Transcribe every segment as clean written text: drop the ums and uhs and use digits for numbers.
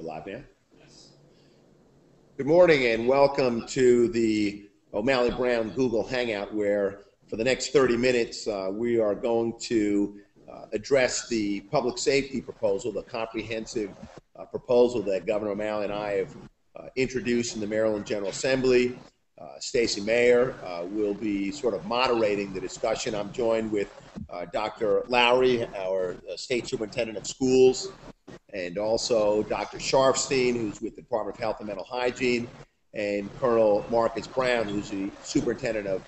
live now? Yes. Good morning and welcome to the O'Malley Brown Google Hangout, where for the next 30 minutes we are going to address the public safety proposal, the comprehensive proposal that Governor O'Malley and I have introduced in the Maryland General Assembly. Stacey Mayer will be sort of moderating the discussion. I'm joined with Dr. Lowry, our State Superintendent of Schools, and also Dr. Sharfstein, who's with the Department of Health and Mental Hygiene, and Colonel Marcus Brown, who's the Superintendent of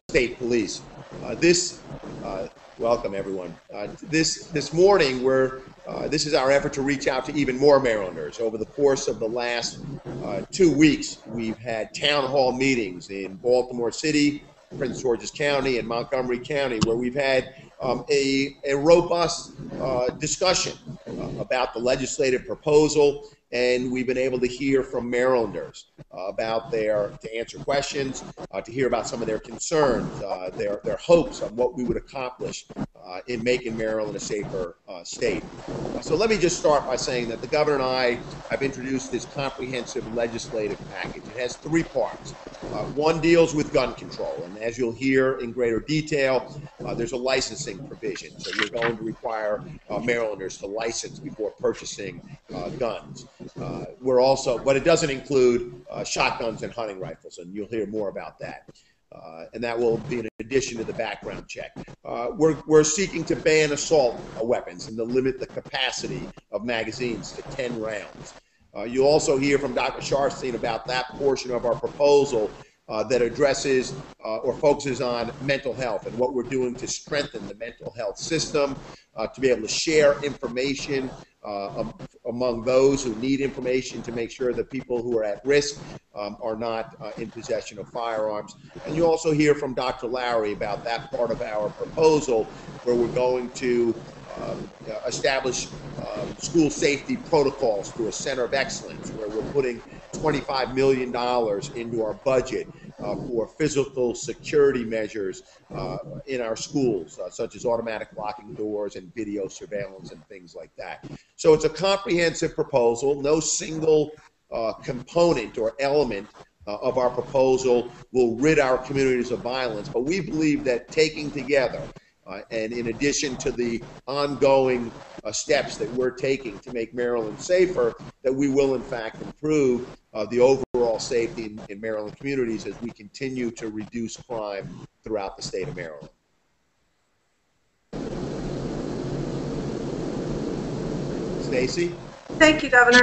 State Police. Welcome everyone. This morning, this is our effort to reach out to even more Marylanders. Over the course of the last 2 weeks, we've had town hall meetings in Baltimore City, Prince George's County, and Montgomery County, where we've had a robust discussion about the legislative proposal, and we've been able to hear from Marylanders about to answer questions, to hear about some of their concerns, their hopes on what we would accomplish in making Maryland a safer state. So let me just start by saying that the governor and I have introduced this comprehensive legislative package. It has 3 parts. One deals with gun control, and as you'll hear in greater detail, there's a licensing provision. So we're going to require Marylanders to license before purchasing guns. But it doesn't include shotguns and hunting rifles, and you'll hear more about that. And that will be in addition to the background check. We're seeking to ban assault weapons and to limit the capacity of magazines to 10 rounds. You'll also hear from Dr. Sharfstein about that portion of our proposal that addresses or focuses on mental health and what we're doing to strengthen the mental health system, to be able to share information among those who need information to make sure that people who are at risk are not in possession of firearms. And you also hear from Dr. Lowry about that part of our proposal where we're going to establish school safety protocols through a center of excellence, where we're putting $25 million into our budget for physical security measures in our schools, such as automatic locking doors and video surveillance and things like that. So it's a comprehensive proposal. No single component or element of our proposal will rid our communities of violence, but we believe that taking together and in addition to the ongoing steps that we're taking to make Maryland safer, that we will in fact improve the overall safety in Maryland communities as we continue to reduce crime throughout the state of Maryland. Stacey? Thank you, Governor.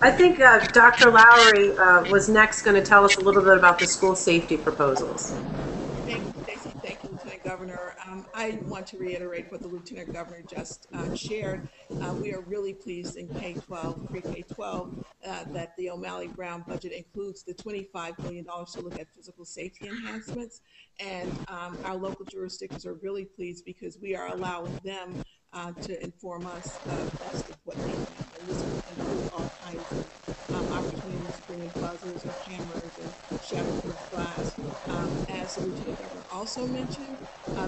I think Dr. Lowry was next going to tell us a little bit about the school safety proposals. Thank you, Stacey. Thank you, Lieutenant Governor. I want to reiterate what the Lieutenant Governor just shared. We are really pleased in K-12, pre-K-12, that the O'Malley Brown budget includes the $25 million to look at physical safety enhancements. And our local jurisdictions are really pleased because we are allowing them to inform us best of what they need. And this will include all kinds of opportunities to bring in buzzers and cameras and shatterproof glass. As the Lieutenant Governor also mentioned,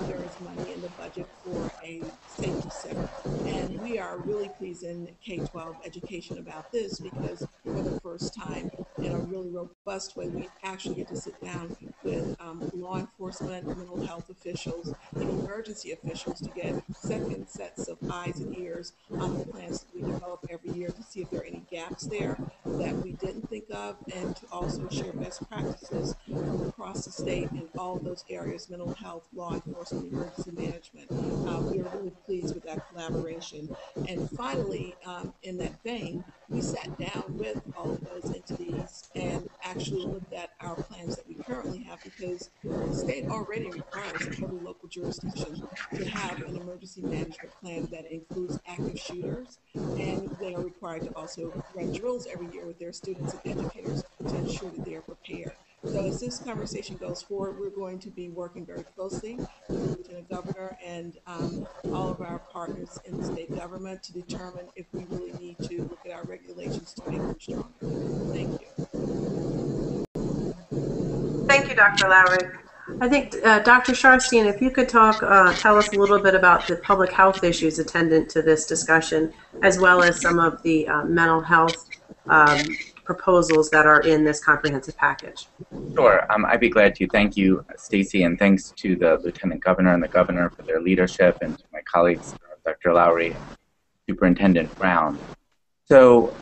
there is money in the budget for a safety center. And we are really pleased in K-12 education about this because for the first time in a really robust way, we actually get to sit down with law enforcement, mental health officials, and emergency officials to get second sets of eyes and ears on the plans that we develop every year to see if there are any gaps there that we didn't think of, and to also share best practices from across the state in all of those areas: mental health, law enforcement, emergency management. We are really pleased with that collaboration. And finally, in that vein, we sat down with all of those entities and actually looked at our plans that we currently have, because the state already requires every local jurisdiction to have an emergency management plan that includes active shooters, and they are required to also run drills every year with their students and educators to ensure that they are prepared. So as this conversation goes forward, we're going to be working very closely with the Lieutenant Governor and all of our partners in the state government to determine if we really need to look at our regulations to make them stronger. Thank you. Thank you, Dr. Lowry. I think Dr. Sharfstein, if you could tell us a little bit about the public health issues attendant to this discussion, as well as some of the mental health proposals that are in this comprehensive package? Sure, I'd be glad to. Thank you, Stacy, and thanks to the Lieutenant Governor and the Governor for their leadership, and to my colleagues, Dr. Lowry, Superintendent Brown. So,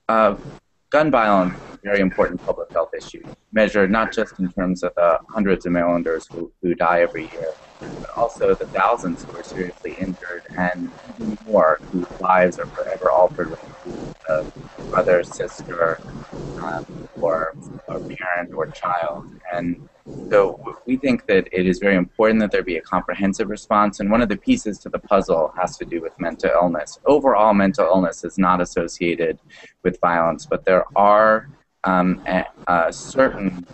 gun violence is a very important public health issue, measured not just in terms of the hundreds of Marylanders who die every year, but also the thousands who are seriously injured, and even more whose lives are forever altered with a brother, sister, or a parent or child. And so we think that it is very important that there be a comprehensive response, and one of the pieces to the puzzle has to do with mental illness. Overall, mental illness is not associated with violence, but there are certain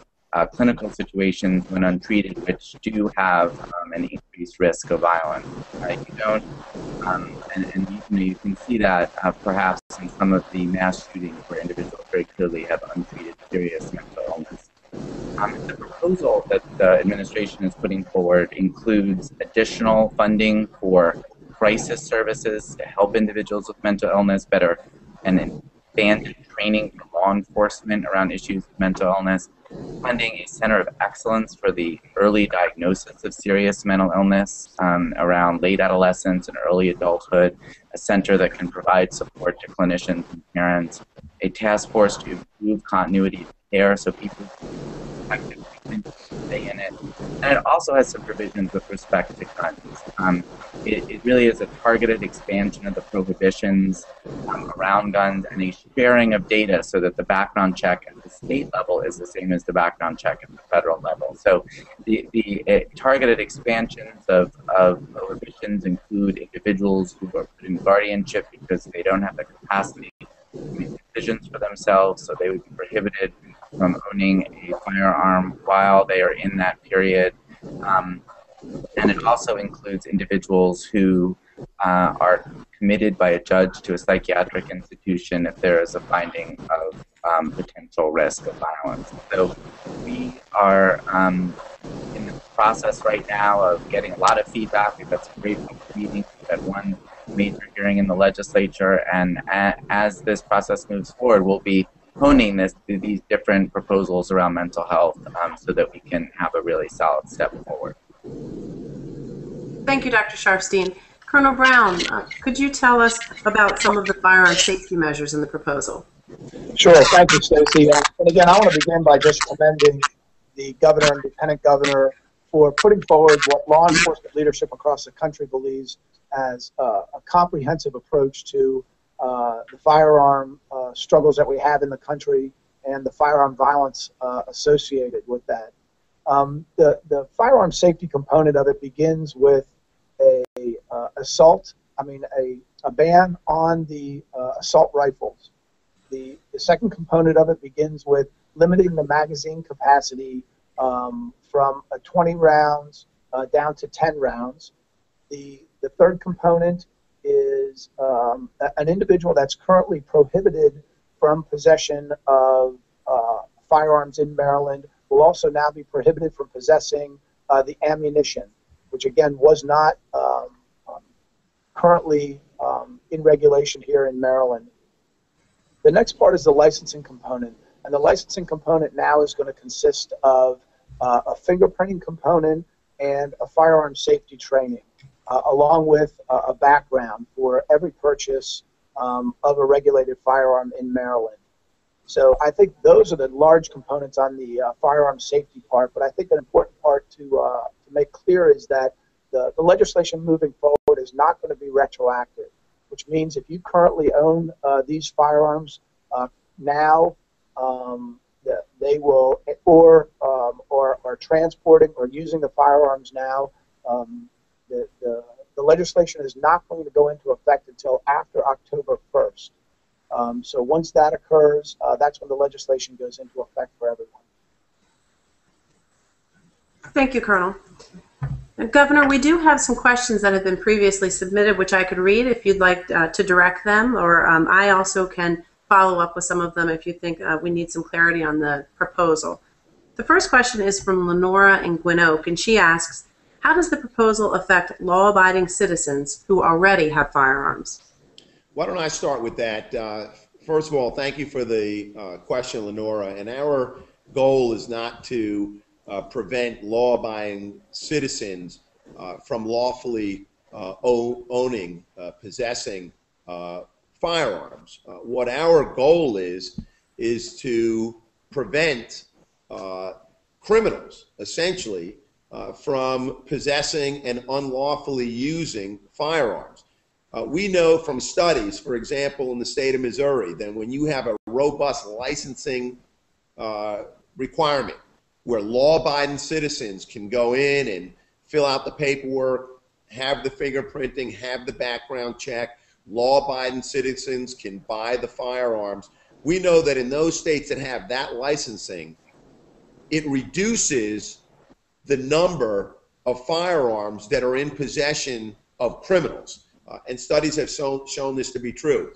clinical situations when untreated which do have an increased risk of violence. You can see that perhaps in some of the mass shootings where individuals very clearly have untreated serious mental illness. The proposal that the administration is putting forward includes additional funding for crisis services to help individuals with mental illness better, and expanded training for law enforcement around issues of mental illness, funding a center of excellence for the early diagnosis of serious mental illness around late adolescence and early adulthood, a center that can provide support to clinicians and parents, a task force to improve continuity of care so people can stay in it. And it also has some provisions with respect to guns. It really is a targeted expansion of the prohibitions around guns and a sharing of data so that the background check at the state level is the same as the background check at the federal level. So the targeted expansions of prohibitions include individuals who are put in guardianship because they don't have the capacity to make decisions for themselves, so they would be prohibited from owning a firearm while they are in that period. And it also includes individuals who are committed by a judge to a psychiatric institution if there is a finding of potential risk of violence. So we are in the process right now of getting a lot of feedback. We've had some great public meetings. We've had one major hearing in the legislature, and as this process moves forward, we'll be honing these different proposals around mental health so that we can have a really solid step forward. Thank you, Dr. Sharfstein. Colonel Brown, could you tell us about some of the firearm safety measures in the proposal? Sure. Thank you, Stacy. And again, I want to begin by just commending the governor and lieutenant governor for putting forward what law enforcement leadership across the country believes as a comprehensive approach to the firearm struggles that we have in the country and the firearm violence associated with that. The firearm safety component of it begins with a ban on the assault rifles. The second component of it begins with limiting the magazine capacity from 20 rounds down to 10 rounds. The third component is an individual that's currently prohibited from possession of firearms in Maryland will also now be prohibited from possessing the ammunition, which again was not currently in regulation here in Maryland. The next part is the licensing component, and the licensing component now is going to consist of a fingerprinting component and a firearm safety training, along with a background for every purchase of a regulated firearm in Maryland. So I think those are the large components on the firearm safety part, but I think an important part to make clear is that the legislation moving forward is not going to be retroactive, which means if you currently own these firearms now, they will, or are transporting or using the firearms now, the legislation is not going to go into effect until after October 1st. So once that occurs, that's when the legislation goes into effect for everyone. Thank you, Colonel. Governor, we do have some questions that have been previously submitted, which I could read if you'd like to direct them, or I also can follow up with some of them if you think we need some clarity on the proposal. The first question is from Lenora in Gwinoak, and she asks, how does the proposal affect law-abiding citizens who already have firearms? Why don't I start with that? first of all, thank you for the question, Lenora. And our goal is not to prevent law-abiding citizens from lawfully owning, possessing firearms. What our goal is to prevent criminals, essentially, from possessing and unlawfully using firearms. We know from studies, for example, in the state of Missouri, that when you have a robust licensing requirement where law-abiding citizens can go in and fill out the paperwork, have the fingerprinting, have the background check, law-abiding citizens can buy the firearms. We know that in those states that have that licensing, it reduces the number of firearms that are in possession of criminals. And studies have shown this to be true.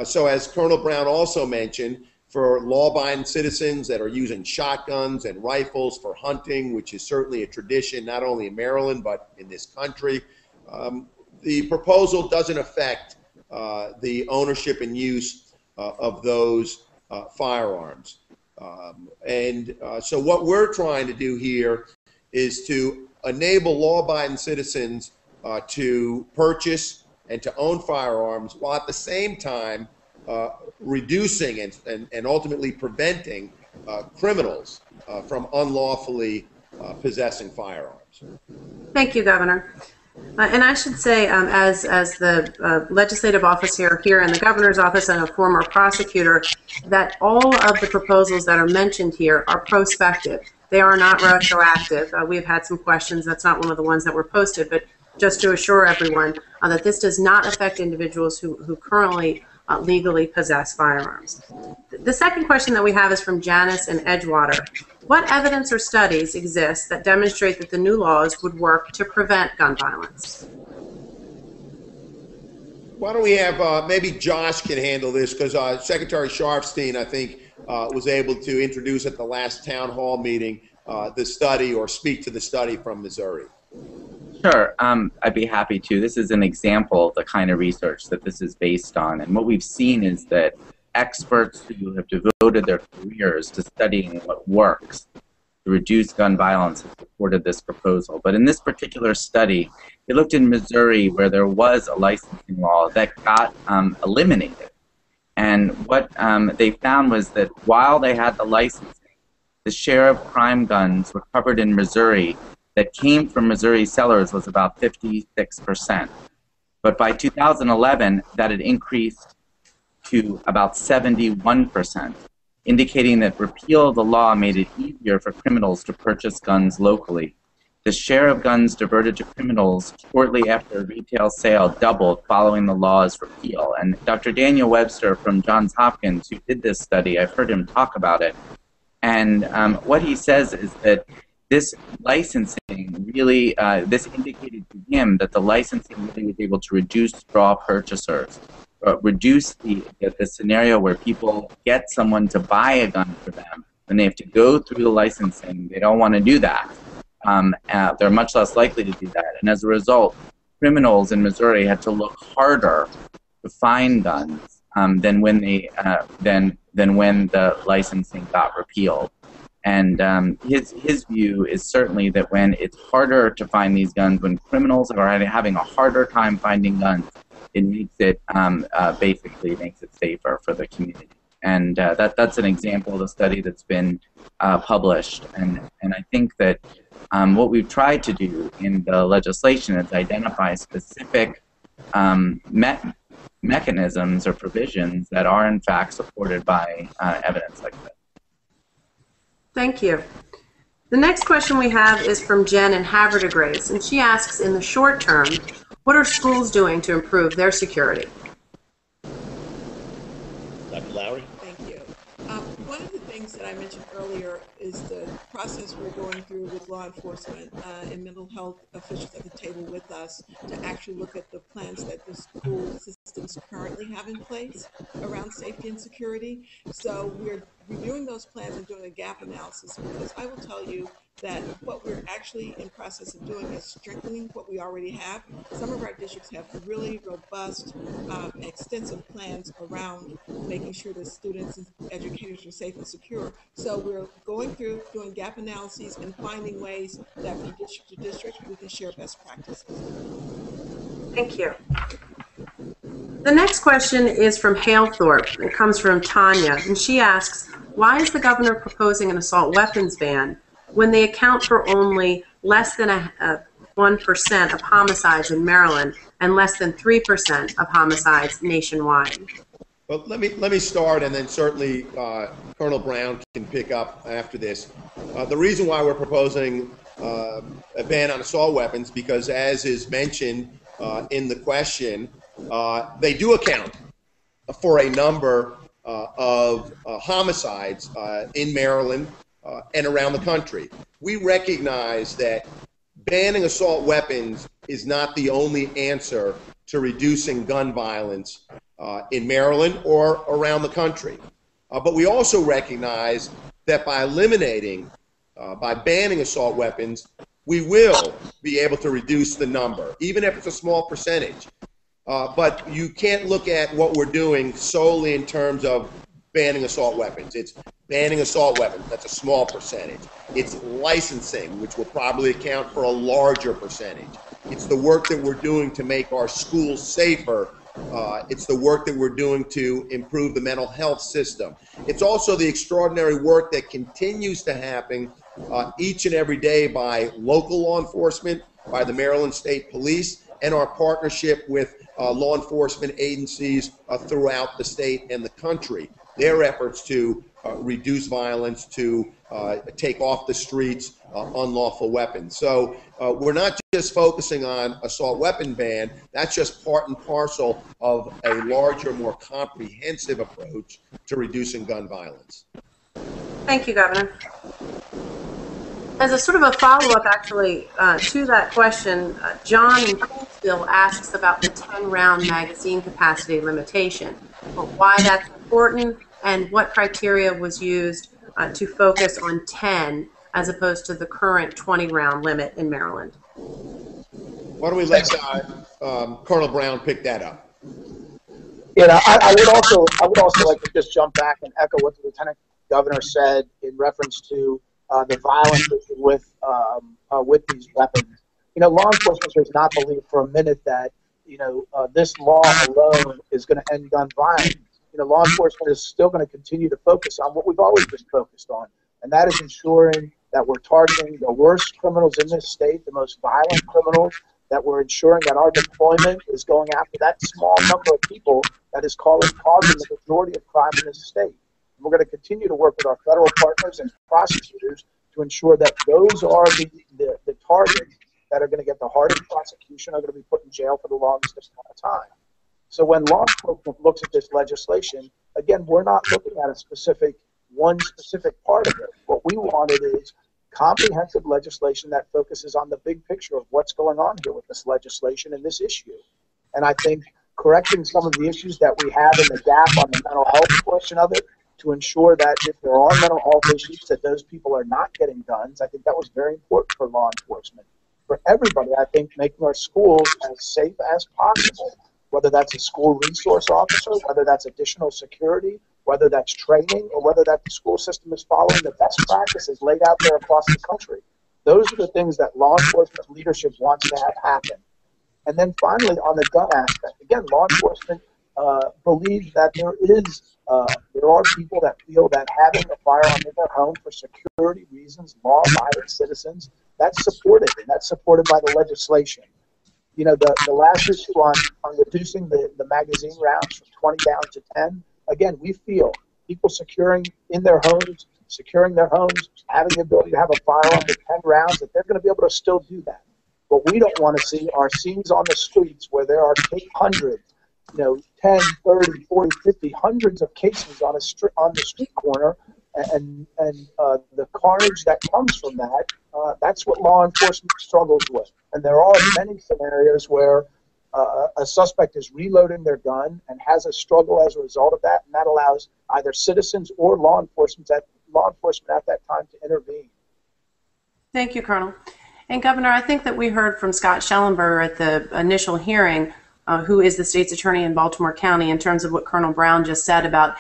So as Colonel Brown also mentioned, for law-abiding citizens that are using shotguns and rifles for hunting, which is certainly a tradition not only in Maryland but in this country, the proposal doesn't affect the ownership and use of those firearms. So what we're trying to do here is to enable law-abiding citizens to purchase and to own firearms, while at the same time reducing and ultimately preventing criminals from unlawfully possessing firearms. Thank you, Governor. And I should say, as the legislative officer here in the governor's office and a former prosecutor, that all of the proposals that are mentioned here are prospective. They are not retroactive. We've had some questions. That's not one of the ones that were posted, but just to assure everyone that this does not affect individuals who currently legally possess firearms. The second question that we have is from Janice in Edgewater. What evidence or studies exist that demonstrate that the new laws would work to prevent gun violence? Why don't we have, maybe Josh can handle this, because Secretary Sharfstein, I think, was able to introduce at the last town hall meeting the study, or speak to the study from Missouri. Sure, I'd be happy to. This is an example of the kind of research that this is based on. And what we've seen is that experts who have devoted their careers to studying what works to reduce gun violence have supported this proposal. But in this particular study, they looked in Missouri, where there was a licensing law that got eliminated. And what they found was that while they had the licensing, the share of crime guns recovered in Missouri that came from Missouri sellers was about 56%. But by 2011, that had increased to about 71%, indicating that repeal of the law made it easier for criminals to purchase guns locally. The share of guns diverted to criminals shortly after a retail sale doubled following the law's repeal. And Dr. Daniel Webster from Johns Hopkins, who did this study, I've heard him talk about it. And what he says is that this licensing really, this indicated to him that the licensing really was able to reduce straw purchasers, reduce the scenario where people get someone to buy a gun for them and they have to go through the licensing. They don't want to do that. They're much less likely to do that. And as a result, criminals in Missouri had to look harder to find guns than when the licensing got repealed. And his view is certainly that when it's harder to find these guns, when criminals are having a harder time finding guns, it makes it basically makes it safer for the community. And that's an example of a study that's been published. And I think that what we've tried to do in the legislation is identify specific mechanisms or provisions that are in fact supported by evidence like this. Thank you. The next question we have is from Jen in Havre de Grace, and she asks, in the short term, what are schools doing to improve their security? Dr. Lowry? Thank you. One of the things that I mentioned earlier is the process we're going through with law enforcement and mental health officials at the table with us to actually look at the plans that the school systems currently have in place around safety and security. So we're reviewing those plans and doing a gap analysis, because I will tell you that what we're actually in process of doing is strengthening what we already have. Some of our districts have really robust, extensive plans around making sure that students and educators are safe and secure. So we're going through doing gap analyses and finding ways that from district to district we can share best practices. Thank you. The next question is from Halethorpe. It comes from Tanya, and she asks, why is the governor proposing an assault weapons ban when they account for only less than 1% of homicides in Maryland and less than 3% of homicides nationwide? Well, let me start, and then certainly Colonel Brown can pick up after this. The reason why we're proposing a ban on assault weapons, because as is mentioned in the question, they do account for a number of homicides in Maryland and around the country. We recognize that banning assault weapons is not the only answer to reducing gun violence in Maryland or around the country. But we also recognize that by by banning assault weapons, we will be able to reduce the number, even if it's a small percentage. But you can't look at what we're doing solely in terms of banning assault weapons. It's banning assault weapons. That's a small percentage. It's licensing, which will probably account for a larger percentage. It's the work that we're doing to make our schools safer. It's the work that we're doing to improve the mental health system. It's also the extraordinary work that continues to happen each and every day by local law enforcement, by the Maryland State Police, and our partnership with law enforcement agencies throughout the state and the country. Their efforts to reduce violence, to take off the streets unlawful weapons. So we're not just focusing on assault weapon ban. That's just part and parcel of a larger, more comprehensive approach to reducing gun violence. Thank you, Governor. As a sort of a follow-up, actually, to that question, John in Cooksville asks about the 10-round magazine capacity limitation, why that's important, and what criteria was used to focus on 10 as opposed to the current 20-round limit in Maryland. Why don't we let Colonel Brown pick that up? Yeah, I would also like to just jump back and echo what the Lieutenant Governor said in reference to the violence with these weapons. You know, law enforcement does not believe for a minute that, you know, this law alone is going to end gun violence. You know, law enforcement is still going to continue to focus on what we've always been focused on, and that is ensuring that we're targeting the worst criminals in this state, the most violent criminals, that we're ensuring that our deployment is going after that small number of people that is causing the majority of crime in this state. And we're going to continue to work with our federal partners and prosecutors to ensure that those are the targets that are going to get the hardest prosecution, are going to be put in jail for the longest amount of time. So when law enforcement looks at this legislation, again, we're not looking at one specific part of it. What we wanted is comprehensive legislation that focuses on the big picture of what's going on here with this legislation and this issue. And I think correcting some of the issues that we have in the gap on the mental health portion of it, to ensure that if there are mental health issues, that those people are not getting guns, I think that was very important for law enforcement. For everybody, I think making our schools as safe as possible, whether that's a school resource officer, whether that's additional security, whether that's training, or whether that the school system is following the best practices laid out there across the country. Those are the things that law enforcement leadership wants to have happen. And then finally, on the gun aspect, again, law enforcement believes that there are people that feel that having a firearm in their home for security reasons, law-abiding citizens, that's supported, and that's supported by the legislation. You know, the last issue on reducing the magazine rounds from 20 down to 10, again, we feel people securing their homes, having the ability to have a firearm with 10 rounds, that they're going to be able to still do that. What we don't want to see are scenes on the streets where there are hundreds, 10, 30, 40, 50, hundreds of cases on the street corner, and the carnage that comes from that, that's what law enforcement struggles with. And there are many scenarios where a suspect is reloading their gun and has a struggle as a result of that, and that allows either citizens or law enforcement at that time to intervene. Thank you, Colonel. And Governor, I think that we heard from Scott Schellenberger at the initial hearing, who is the state's attorney in Baltimore County, in terms of what Colonel Brown just said about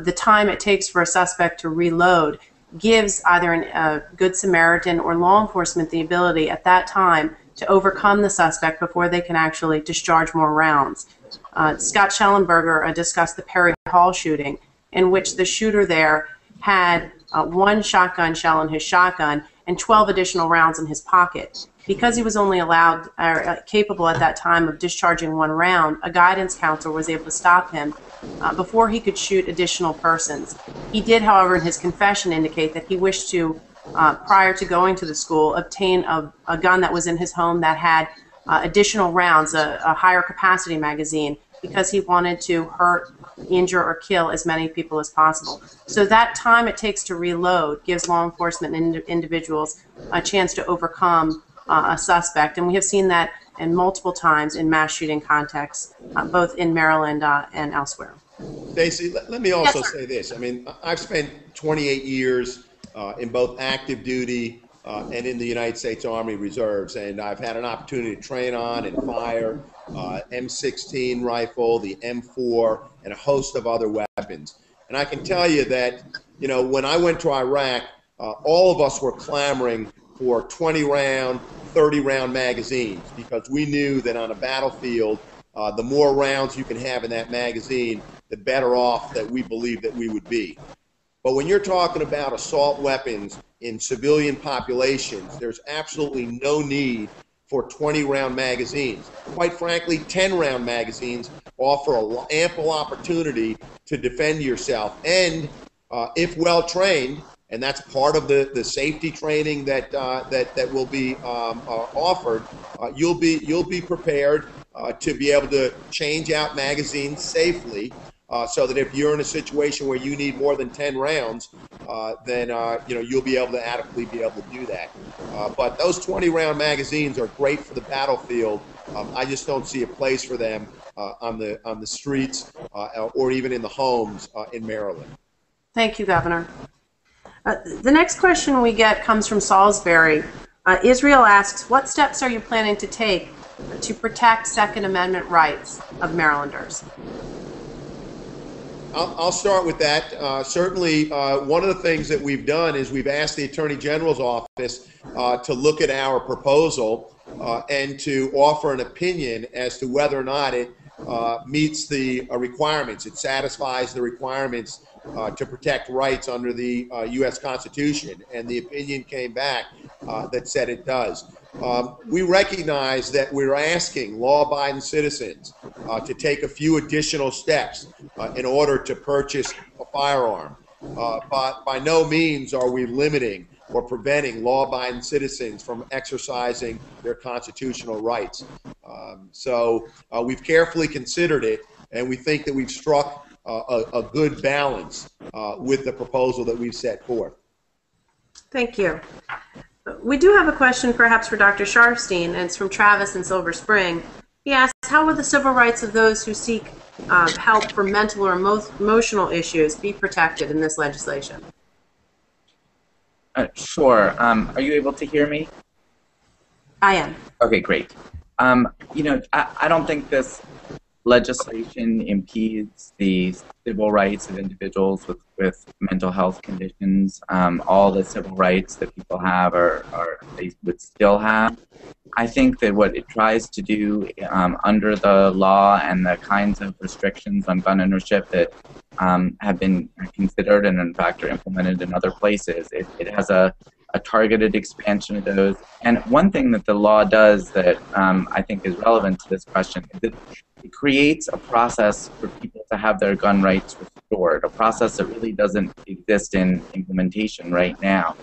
the time it takes for a suspect to reload gives either a Good Samaritan or law enforcement the ability at that time to overcome the suspect before they can actually discharge more rounds. Scott Schellenberger discussed the Perry Hall shooting, in which the shooter there had one shotgun shell in his shotgun and 12 additional rounds in his pocket. Because he was only allowed, capable at that time of discharging one round, a guidance counselor was able to stop him before he could shoot additional persons. He did, however, in his confession indicate that he wished to, prior to going to the school, obtain a gun that was in his home that had additional rounds, a higher capacity magazine, because he wanted to hurt, injure, or kill as many people as possible. So that time it takes to reload gives law enforcement individuals a chance to overcome a suspect. And we have seen that in multiple times in mass shooting contexts, both in Maryland and elsewhere. Stacey, let me also say this. I mean, I've spent 28 years in both active duty and in the United States Army Reserves, and I've had an opportunity to train on and fire M16 rifle, the M4, and a host of other weapons. And I can tell you that, you know, when I went to Iraq, all of us were clamoring for 20-round, 30-round magazines, because we knew that on a battlefield, the more rounds you can have in that magazine, the better off that we believe that we would be. But when you're talking about assault weapons in civilian populations, there's absolutely no need for 20-round magazines. Quite frankly, 10-round magazines offer an ample opportunity to defend yourself. And if well trained, and that's part of the safety training that will be offered, you'll be prepared to be able to change out magazines safely. So that if you're in a situation where you need more than 10 rounds, then you know, you'll be able to adequately be able to do that. But those 20-round magazines are great for the battlefield. I just don't see a place for them on the streets or even in the homes in Maryland. Thank you, Governor. The next question we get comes from Salisbury. Israel asks, what steps are you planning to take to protect Second Amendment rights of Marylanders? I'll start with that. Certainly, one of the things that we've done is we've asked the Attorney General's office to look at our proposal and to offer an opinion as to whether or not it meets the requirements. It satisfies the requirements to protect rights under the U.S. Constitution, and the opinion came back that said it does. We recognize that we're asking law-abiding citizens to take a few additional steps in order to purchase a firearm. But by no means are we limiting or preventing law-abiding citizens from exercising their constitutional rights. So we've carefully considered it, and we think that we've struck a good balance with the proposal that we've set forth. Thank you. We do have a question perhaps for Dr. Sharfstein, and it's from Travis in Silver Spring. He asks, how will the civil rights of those who seek help for mental or emotional issues be protected in this legislation? Sure. Are you able to hear me? I am. Okay, great. You know, I don't think this legislation impedes the civil rights of individuals with mental health conditions. All the civil rights that people have they would still have. I think that what it tries to do under the law and the kinds of restrictions on gun ownership that have been considered and in fact are implemented in other places, it has a targeted expansion of those. And one thing that the law does that I think is relevant to this question is that it creates a process for people to have their gun rights restored, a process that really doesn't exist in implementation right now.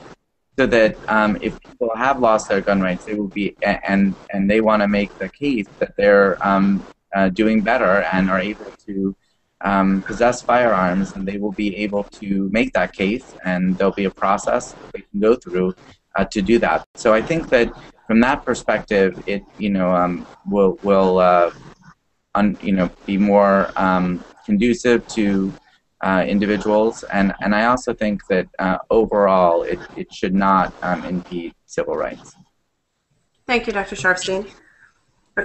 So that if people have lost their gun rights, they will be, and they want to make the case that they're doing better and are able to possess firearms, and they will be able to make that case, and there'll be a process they can go through to do that. So I think that from that perspective, it will be more conducive to individuals, and I also think that overall it should not impede civil rights. Thank you, Dr. Sharfstein.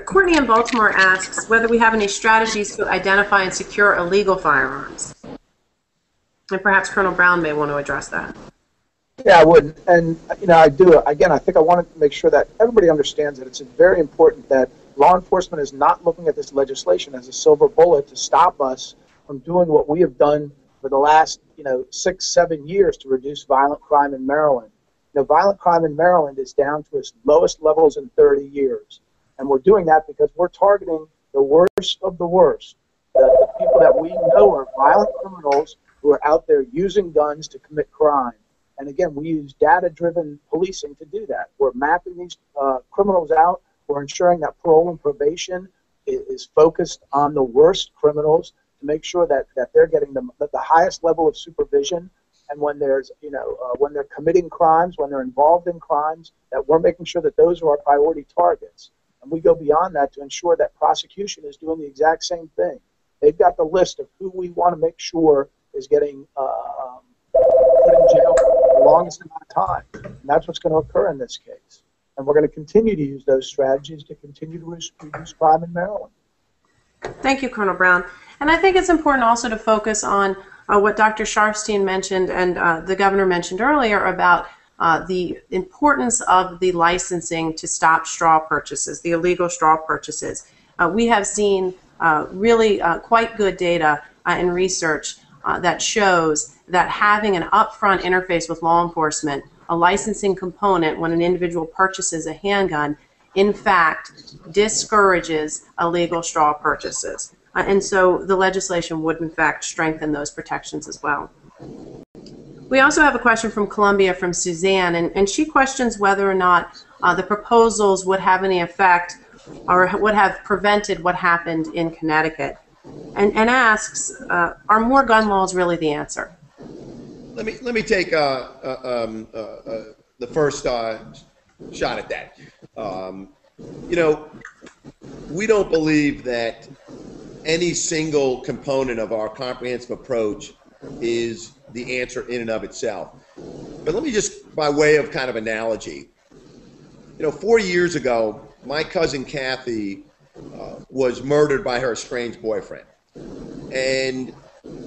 Courtney in Baltimore asks whether we have any strategies to identify and secure illegal firearms. And perhaps Colonel Brown may want to address that. Yeah, I would. And, I do. Again, I think I want to make sure that everybody understands that it's very important that law enforcement is not looking at this legislation as a silver bullet to stop us from doing what we have done for the last, 6, 7 years to reduce violent crime in Maryland. Violent crime in Maryland is down to its lowest levels in 30 years. And we're doing that because we're targeting the worst of the worst, the people that we know are violent criminals who are out there using guns to commit crime. And again, we use data-driven policing to do that. We're mapping these criminals out. We're ensuring that parole and probation is focused on the worst criminals to make sure that they're getting the highest level of supervision. And when there's, when they're committing crimes, when they're involved in crimes, that we're making sure that those are our priority targets. And we go beyond that to ensure that prosecution is doing the exact same thing. They've got the list of who we want to make sure is getting put in jail for the longest amount of time. And that's what's going to occur in this case. And we're going to continue to use those strategies to continue to reduce crime in Maryland. Thank you, Colonel Brown. And I think it's important also to focus on what Dr. Sharfstein mentioned and the governor mentioned earlier about the importance of the licensing to stop straw purchases, the illegal straw purchases. We have seen really quite good data and research that shows that having an upfront interface with law enforcement, a licensing component when an individual purchases a handgun, in fact, discourages illegal straw purchases. And so the legislation would, in fact, strengthen those protections as well. We also have a question from Columbia from Suzanne, and she questions whether or not the proposals would have any effect or would have prevented what happened in Connecticut, and asks, are more gun laws really the answer? Let me take the first shot at that. We don't believe that any single component of our comprehensive approach is the answer in and of itself. But let me just, by way of kind of analogy, 4 years ago, my cousin Kathy was murdered by her estranged boyfriend. And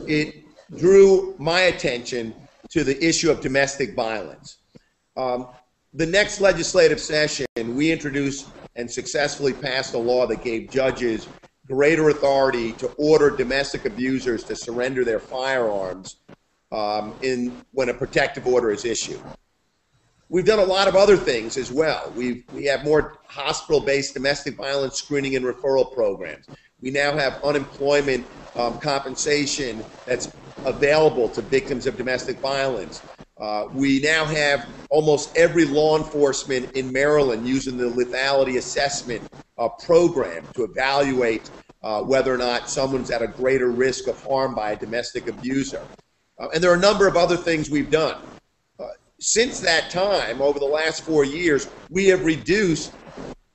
it drew my attention to the issue of domestic violence. The next legislative session, we introduced and successfully passed a law that gave judges greater authority to order domestic abusers to surrender their firearms when a protective order is issued. We've done a lot of other things as well. We have more hospital-based domestic violence screening and referral programs. We now have unemployment compensation that's available to victims of domestic violence. We now have almost every law enforcement in Maryland using the lethality assessment program to evaluate whether or not someone's at a greater risk of harm by a domestic abuser. And there are a number of other things we've done. Since that time, over the last 4 years, we have reduced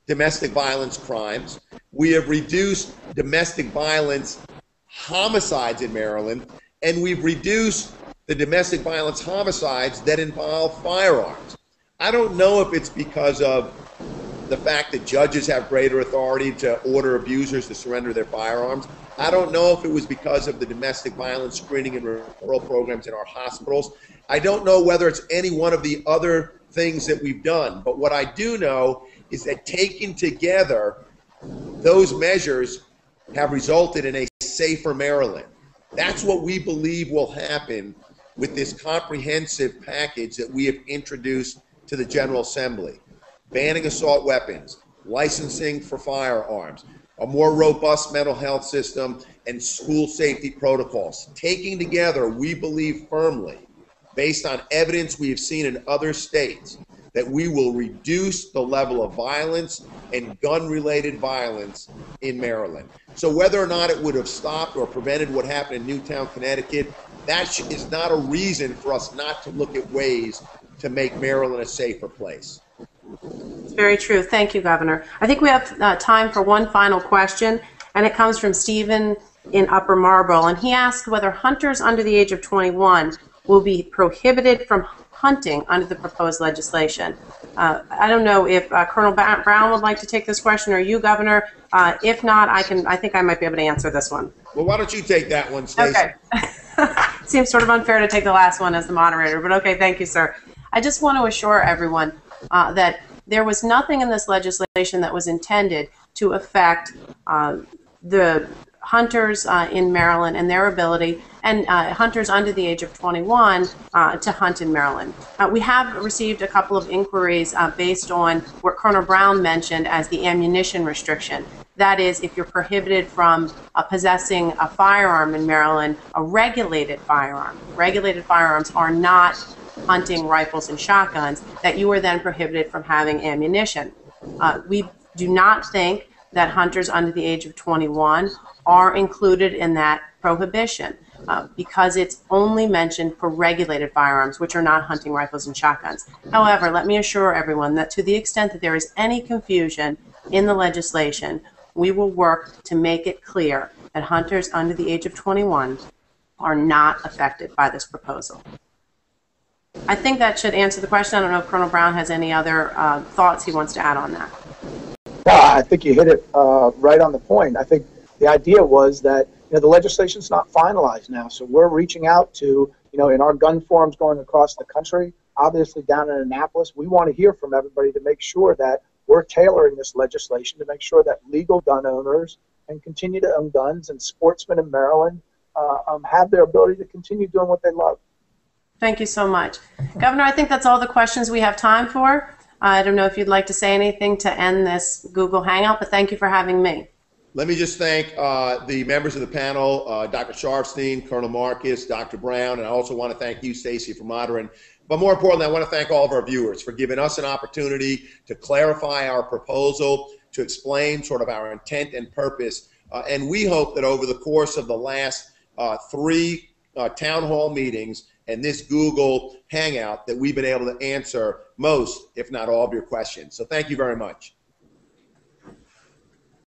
domestic violence crimes. We have reduced domestic violence homicides in Maryland, and we've reduced the domestic violence homicides that involve firearms. I don't know if it's because of the fact that judges have greater authority to order abusers to surrender their firearms. I don't know if it was because of the domestic violence screening and referral programs in our hospitals. I don't know whether it's any one of the other things that we've done. But what I do know is that taken together, those measures have resulted in a safer Maryland. That's what we believe will happen with this comprehensive package that we have introduced to the General Assembly. Banning assault weapons, licensing for firearms, a more robust mental health system, and school safety protocols. Taking together, we believe firmly, based on evidence we have seen in other states, that we will reduce the level of violence and gun-related violence in Maryland. So whether or not it would have stopped or prevented what happened in Newtown, Connecticut, that is not a reason for us not to look at ways to make Maryland a safer place. It's very true. Thank you, Governor. I think we have time for one final question, and it comes from Stephen in Upper Marlboro, and he asked whether hunters under the age of 21 will be prohibited from hunting under the proposed legislation. I don't know if Colonel Brown would like to take this question, or you, Governor. If not, I think I might be able to answer this one. Well, why don't you take that one, Stacey? Okay. Seems sort of unfair to take the last one as the moderator, but okay, thank you, sir. I just want to assure everyone that there was nothing in this legislation that was intended to affect the hunters in Maryland and their ability, and hunters under the age of 21 to hunt in Maryland. We have received a couple of inquiries based on what Colonel Brown mentioned as the ammunition restriction. That is, if you're prohibited from possessing a firearm in Maryland, a regulated firearm. Regulated firearms are not hunting rifles and shotguns, that you are then prohibited from having ammunition. We do not think that hunters under the age of 21 are included in that prohibition because it's only mentioned for regulated firearms, which are not hunting rifles and shotguns. However, let me assure everyone that to the extent that there is any confusion in the legislation, we will work to make it clear that hunters under the age of 21 are not affected by this proposal. I think that should answer the question. I don't know if Colonel Brown has any other thoughts he wants to add on that. I think you hit it right on the point. I think the idea was that the legislation's not finalized now, so we're reaching out to in our gun forums going across the country, obviously down in Annapolis. We want to hear from everybody to make sure that we're tailoring this legislation to make sure that legal gun owners can continue to own guns, and sportsmen in Maryland have their ability to continue doing what they love. Thank you so much. Governor, I think that's all the questions we have time for. I don't know if you'd like to say anything to end this Google Hangout, but thank you for having me. Let me just thank the members of the panel, Dr. Sharfstein, Colonel Marcus, Dr. Brown, and I also want to thank you, Stacey, for moderating. But more importantly, I want to thank all of our viewers for giving us an opportunity to clarify our proposal, to explain sort of our intent and purpose. And we hope that over the course of the last 3 town hall meetings and this Google Hangout that we've been able to answer most, if not all, of your questions. So thank you very much.